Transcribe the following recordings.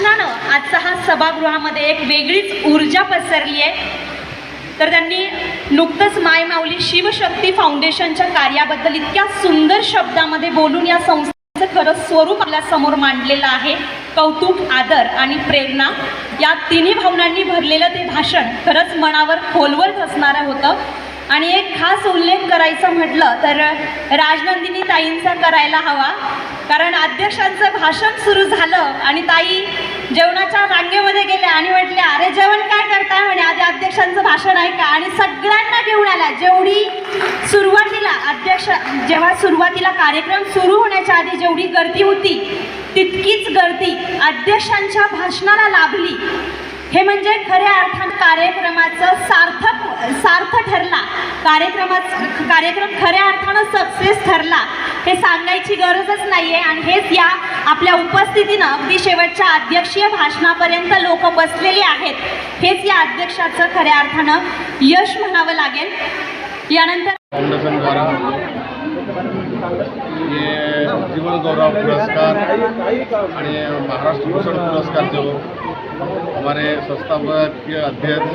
भाषणानं आजचा हा सभागृहामध्ये एक वेगळीच ऊर्जा पसरली आहे। तर त्यांनी नुकतंच माय माऊली शिवशक्ती फाउंडेशनच्या कार्याबद्दल इतक्या सुंदर शब्दामध्ये बोलून या संस्थेचं खरं स्वरूप आपल्या समोर मांडलेलं आहे। कौतुक, आदर आणि प्रेरणा या तिन्ही भावनांनी भरलेलं ते भाषण खरंच मनावर खोलवर धसणारं होतं। आणि एक खास उल्लेख करायचा म्हटलं तर राजनंदिनी ताईंचा करायला हवा, कारण अध्यक्षांचं भाषण सुरू झालं आणि ताई जेवणाच्या रांगेमध्ये गेल्या आणि म्हटल्या, अरे जेवण काय करताय म्हणे, आधी अध्यक्षांचं भाषण आहे का, आणि सगळ्यांना घेऊन आल्या। जेवढी सुरुवातीला जेव्हा सुरुवातीला कार्यक्रम सुरू होण्याच्या आधी जेवढी गर्दी होती तितकीच गर्दी अध्यक्षांच्या भाषणाला लाभली। हे म्हणजे खऱ्या अर्थानं कार्यक्रमाचं सार्थ ठरला, कार्यक्रम खऱ्या अर्थानं सक्सेस ठरला हे सांगायची गरजच नाही आहे। आणि हेच या आपल्या उपस्थितीनं अगदी शेवटच्या अध्यक्षीय भाषणापर्यंत लोक बसलेले आहेत, हेच या अध्यक्षाचं खऱ्या अर्थानं यश म्हणावं लागेल। यानंतर फाउंडेशन द्वारा ये जीवन गौरव पुरस्कार आणि महाराष्ट्र भूषण पुरस्कार जो हमारे संस्थापक के अध्यक्ष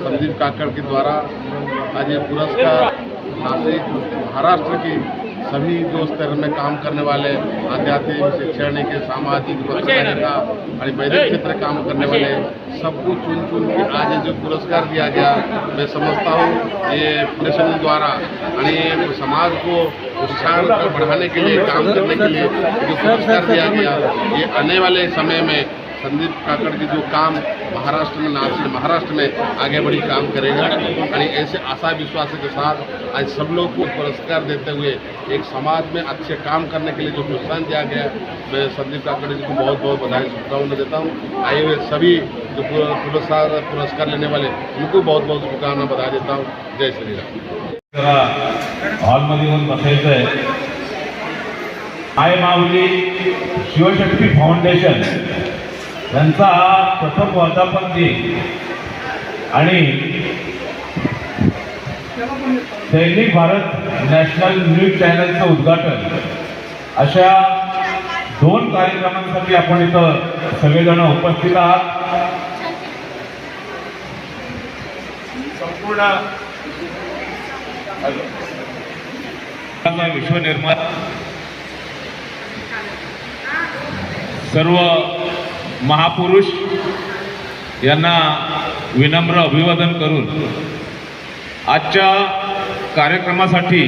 संदीप काकड़ के द्वारा आज ये पुरस्कार नासिक महाराष्ट्र की सभी जो स्तर में काम करने वाले आध्यात्मिक, शैक्षणिक, सामाजिक, पत्रकारिता और वैदिक क्षेत्र में काम करने वाले सबको चुन के आज जो पुरस्कार दिया गया, मैं समझता हूँ ये फाउंडेशन द्वारा और समाज को उत्साह बढ़ाने के लिए, काम करने के लिए जो पुरस्कार दिया गया, ये आने वाले समय में संदीप काकड़ की जो काम महाराष्ट्र में आगे बढ़ी काम करेगा। और ऐसे आशा विश्वास के साथ आज सब लोग को पुरस्कार देते हुए एक समाज में अच्छे काम करने के लिए जो प्रोत्साहन दिया गया, मैं संदीप काकड़ जी को बहुत बहुत बधाई शुभकामनाएं देता हूँ। आए हुए सभी जो पुरस्कार लेने वाले उनको बहुत बहुत शुभकामनाएं बधाई देता हूँ। जय श्री राम। हॉलमध्ये येऊन बसायचं आहे। माय माऊली शिवशक्ती फाउंडेशन यांचा हा प्रथम वर्धापन दिन आणि दैनिक भारत नॅशनल न्यूज चॅनलचं उद्घाटन अशा दोन कार्यक्रमांसाठी आपण इथं सगळेजण उपस्थित आहात। संपूर्ण विश्वनिर्माण सर्व महापुरुष यांना विनम्र अभिवादन करून आजच्या कार्यक्रमासाठी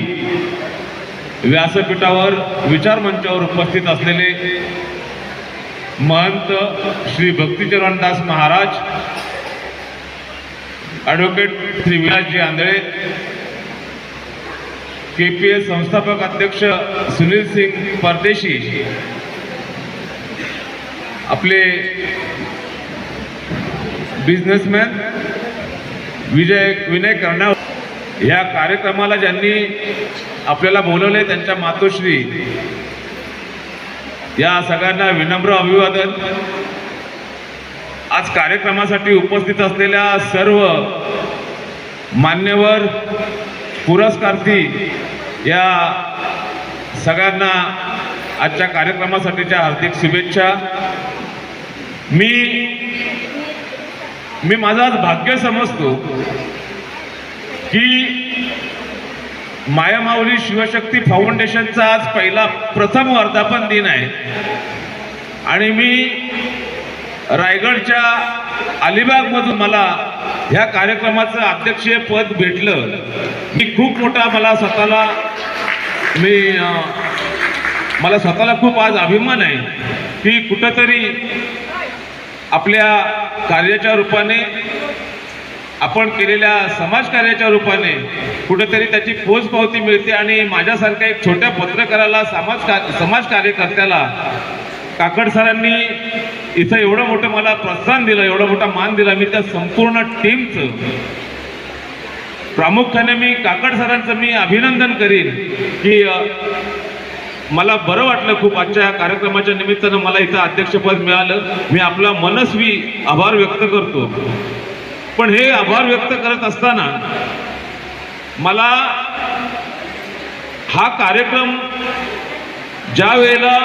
व्यासपीठावर विचारमंचावर उपस्थित असलेले महंत श्री भक्तिचरणदास महाराज, ॲडव्होकेट श्री विलासजी आंधळे, KPS संस्थापक अध्यक्ष सुनील सिंग परदेशी, आपले बिझनेसमॅन विनय कर्णा, या कार्यक्रमाला ज्यांनी आपल्याला बोलवले त्यांच्या मातोश्री, या सगळ्यांना विनम्र अभिवादन। आज कार्यक्रमासाठी उपस्थित असलेल्या सर्व मान्यवर पुरस्कार्थी या सगळ्यांना आजच्या कार्यक्रमासाठीच्या हार्दिक शुभेच्छा। मी माझं आज भाग्य समजतो की मायामाऊली शिवशक्ती फाउंडेशनचा आज प्रथम वर्धापन दिन आहे आणि मी रायगडच्या अलिबागमधून मला ह्या कार्यक्रमाचं अध्यक्षीय पद भेटलं। मी खूप मोठा मला स्वतःला खूप आज अभिमान आहे की कुठंतरी आपल्या कार्याच्या रूपाने, आपण केलेल्या समाजकार्याच्या रूपाने कुठेतरी त्याची पोचपावती मिळते आणि माझ्यासारख्या एक छोट्या पत्रकाराला, समाज कार्यकर्त्याला काकड सरांनी इथं एवढं मोठं मला प्रोत्साहन दिलं, एवढा मोठा मान दिला। मी त्या संपूर्ण टीमचं, प्रामुख्याने मी काकड सरांचं मी अभिनंदन करीन की मला बरं वाटलं खूप आजच्या कार्यक्रमाच्या निमित्तानं मला इथं अध्यक्षपद मिळालं। मी आपला मनस्वी आभार व्यक्त करतो। पण हे आभार व्यक्त करत असताना मला हा कार्यक्रम ज्या वेळेला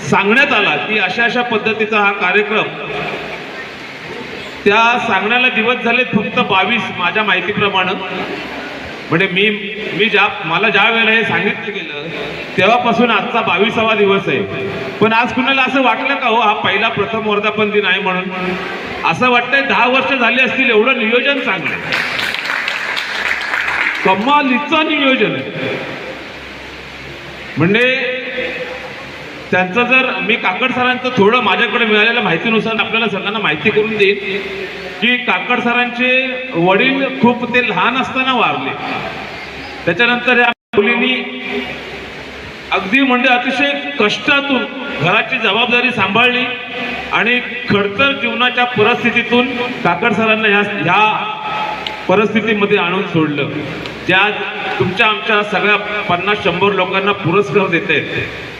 सांगण्यात आला की अशा अशा पद्धतीचा हा कार्यक्रम, त्या सांगण्याला दिवस झाले फक्त 22 माझ्या माहितीप्रमाणे. म्हणजे मला ज्या वेळेला हे सांगितलं गेलं तेव्हापासून आजचा 22वा दिवस आहे. पण आज कुणाला असं वाटलं का हो हा पहिला प्रथम वर्धापन दिन आहे म्हणून? असं वाटतंय 10 वर्ष झाली असतील, एवढं नियोजन चांगलं, कमालीचं नियोजन आहे. म्हणजे त्यांचं जर मी काकड सरांचं थोडं माझ्याकडे मिळालेल्या माहितीनुसार आपल्याला सगळ्यांना माहिती करून देईन की काकड सरांचे वडील खूप ते लहान असताना वारले. त्याच्यानंतर या मुलींनी अगदी म्हणजे अतिशय कष्टातून घराची जबाबदारी सांभाळली आणि खडतर जीवनाच्या परिस्थितीतून काकड सरांना ह्या परिस्थितीमध्ये आणून सोडलं. त्या तुमच्या आमच्या सगळ्या 50-100 लोकांना पुरस्कार देत आहेत,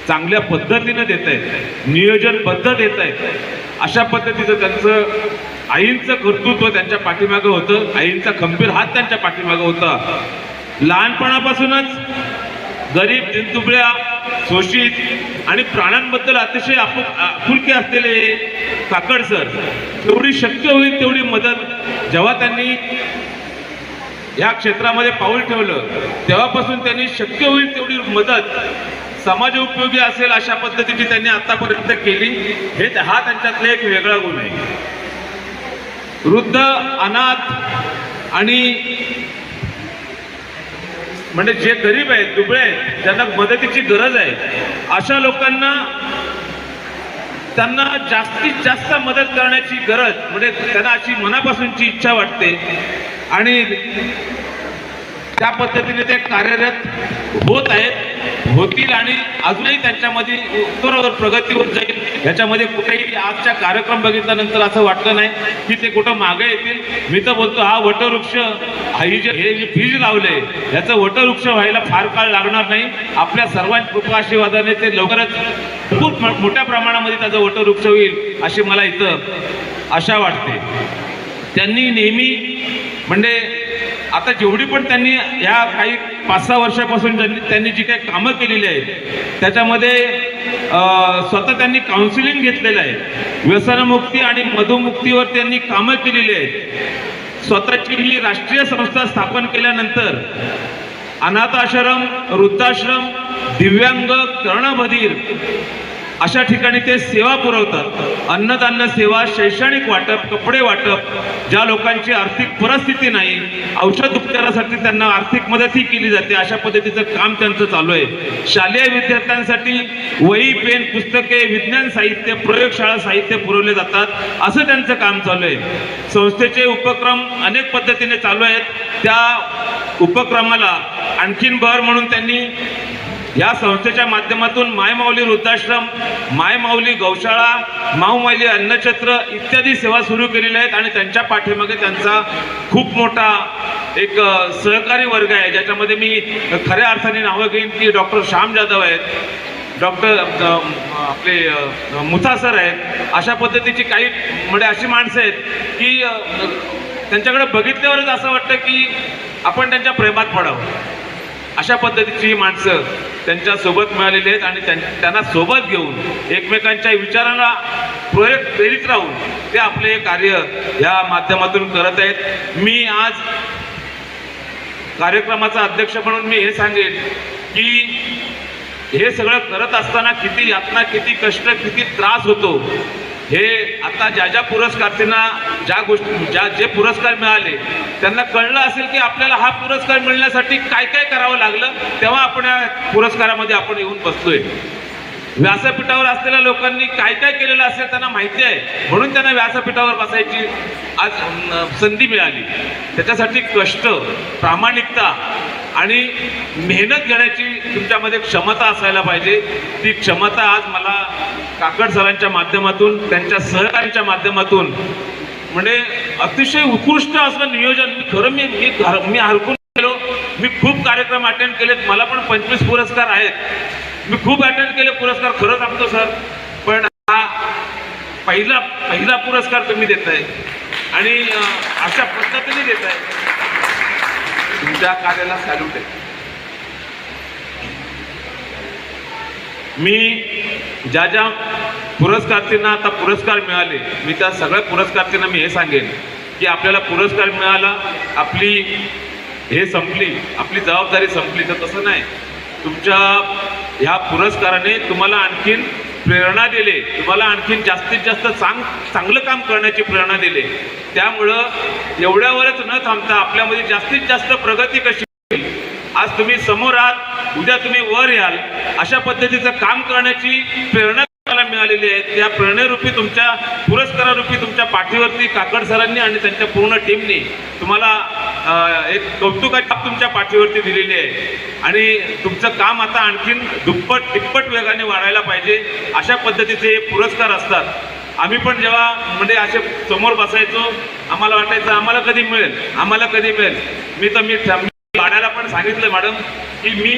चांगल्या पद्धतीनं देत आहेत, नियोजनबद्ध देत आहेत. अशा पद्धतीचं त्यांचं आईंचं कर्तृत्व त्यांच्या पाठीमागं होतं, आईंचा खंबीर हात त्यांच्या पाठीमागं होता. लहानपणापासूनच गरीब, दिनदुबळ्या, शोषित आणि प्राण्यांबद्दल अतिशय आपुलकी असलेले काकड सर, तेवढी शक्य होईल तेवढी मदत जेव्हा त्यांनी या क्षेत्रामध्ये पाऊल ठेवलं तेव्हापासून त्यांनी शक्य होईल तेवढी मदत समाज उपयोगी असेल अशा पद्धतीची त्यांनी आतापर्यंत केली. हा त्यांच्यातला एक वेगळा गुण आहे. वृद्ध, अनाथ आणि म्हणजे जे गरीब आहेत, दुबळे आहेत, ज्यांना मदतीची गरज आहे, अशा लोकांना त्यांना जास्तीत जास्त मदत करण्याची गरज, म्हणजे त्यांना अशी मनापासूनची इच्छा वाटते आणि त्या पद्धतीने ते कार्यरत होत आहेत, होतील आणि अजूनही त्यांच्यामध्ये उत्तरोत्तर प्रगती होत जाईल. ह्याच्यामध्ये कुठेही आजच्या कार्यक्रम बघितल्यानंतर असं वाटलं नाही की ते कुठं मागे येतील. मी तर बोलतो हा वटवृक्ष, हे जे बीज लावले याचं वटवृक्ष व्हायला फार काळ लागणार नाही. आपल्या सर्वांच्या कृपा आशीर्वादाने ते लवकरच खूप मोठ्या प्रमाणामध्ये त्याचं वटवृक्ष होईल अशी मला इथं आशा वाटते. त्यांनी नेहमी म्हणजे आता जेवढी पण त्यांनी या काही 5-6 वर्षापासून त्यांनी जी काही कामं केलेली आहेत त्याच्यामध्ये स्वतः त्यांनी काउन्सिलिंग घेतलेलं आहे. व्यसनमुक्ती आणि मधुमुक्तीवर त्यांनी कामं केलेली आहेत. स्वतःची ही राष्ट्रीय संस्था स्थापन केल्यानंतर अनाथ आश्रम, वृद्धाश्रम, दिव्यांग, कर्णबधीर अशा ठिकाणी ते सेवा पुरवतात. अन्नधान्य सेवा, शैक्षणिक वाटप, कपडे वाटप, ज्या लोकांची आर्थिक परिस्थिती नाही, औषध उपचारासाठी त्यांना आर्थिक मदतही केली जाते. अशा पद्धतीचं काम त्यांचं चालू आहे. शालेय विद्यार्थ्यांसाठी वही, पेन, पुस्तके, विज्ञान साहित्य, प्रयोगशाळा साहित्य पुरवले जातात, असं त्यांचं काम चालू आहे. संस्थेचे उपक्रम अनेक पद्धतीने चालू आहेत. त्या उपक्रमाला आणखीन भर म्हणून त्यांनी या संस्थेच्या माध्यमातून मायमाऊली वृद्धाश्रम, मायमाऊली गौशाळा, माऊमाऊली अन्नछत्र इत्यादी सेवा सुरू केलेल्या आहेत आणि त्यांच्या पाठीमागे त्यांचा खूप मोठा एक सहकारी वर्ग आहे, ज्याच्यामध्ये मी खऱ्या अर्थाने नावं घेईन की डॉक्टर श्याम जाधव आहेत, डॉक्टर आपले मुथा सर आहेत. अशा पद्धतीची काही म्हणजे अशी माणसं आहेत की त्यांच्याकडे बघितल्यावरच असं वाटतं की आपण त्यांच्या प्रेमात पडावं. अशा पद्धतीची ही माणसं त्यांच्या सोबत मिळालेली आहेत आणि त्यांना सोबत घेऊन एकमेकांच्या विचारांना प्रेरित राहून ते आपले कार्य या माध्यमातून करत आहेत. मी आज कार्यक्रमाचा अध्यक्ष म्हणून मी हे सांगेन की हे सगळं करत असताना किती यातना, किती कष्ट, किती त्रास होतो हे आता ज्या पुरस्कारार्थींना जे पुरस्कार मिळाले त्यांना कळलं असेल की आपल्याला हा पुरस्कार मिळण्यासाठी काय काय करावं लागलं. तेव्हा आपण या पुरस्कारामध्ये आपण येऊन बसतोय. व्यासपीठावर असलेल्या लोकांनी काय काय केलेलं असेल त्यांना माहिती आहे, म्हणून त्यांना व्यासपीठावर बसायची आज संधी मिळाली. त्याच्यासाठी कष्ट, प्रामाणिकता आणि मेहनत घेण्याची तुमच्यामध्ये क्षमता असायला पाहिजे. ती क्षमता आज मला काकड सरांच्या माध्यमातून, त्यांच्या सहकार्यांच्या माध्यमातून म्हणजे अतिशय उत्कृष्ट असं नियोजन. मी हरकून गेलो. मी खूप कार्यक्रम अटेंड केलेत, मला पण 25 पुरस्कार आहेत. मी खूप अटेंड केले पुरस्कार, खरं सांगतो सर. पण हा पहिला पुरस्कार तुम्ही देताय आणि अशा पद्धतीने देताय. तुमच्या कार्याला सॅल्यूट आहे. मी ज्या ज्या पुरस्कारार्थींना आता पुरस्कार मिळाले, मी त्या सगळ्या पुरस्कारार्थींना मी हे सांगेन की आपल्याला पुरस्कार मिळाला, आपली हे संपली, आपली जबाबदारी संपली, तर तसं नाही. तुमच्या ह्या पुरस्काराने तुम्हाला आणखीन प्रेरणा दिले, तुम्हाला आणखीन जास्तीत जास्त चांगलं काम करण्याची प्रेरणा दिली. त्यामुळं एवढ्यावरच न थांबता आपल्यामध्ये जास्तीत जास्त प्रगती कशी होईल, आज तुम्ही समोर आहात, उद्या तुम्ही वर याल, अशा पद्धतीचं काम करण्याची प्रेरणा तुम्हाला मिळालेली आहे. त्या प्रेरणेरूपी तुमच्या पुरस्कारारूपी तुमच्या पाठीवरती काकड सरांनी आणि त्यांच्या पूर्ण टीमनी तुम्हाला एक कौतुकाची छाप तुमच्या पाठीवरती दिलेली आहे आणि तुमचं काम आता आणखीन दुप्पट तिप्पट वेगाने वाढायला पाहिजे. अशा पद्धतीचे हे पुरस्कार असतात. आम्ही पण जेव्हा म्हणजे असे समोर बसायचो, आम्हाला वाटायचं आम्हाला कधी मिळेल, आम्हाला कधी मिळेल. मी गाण्याला पण सांगितलं मॅडम की मी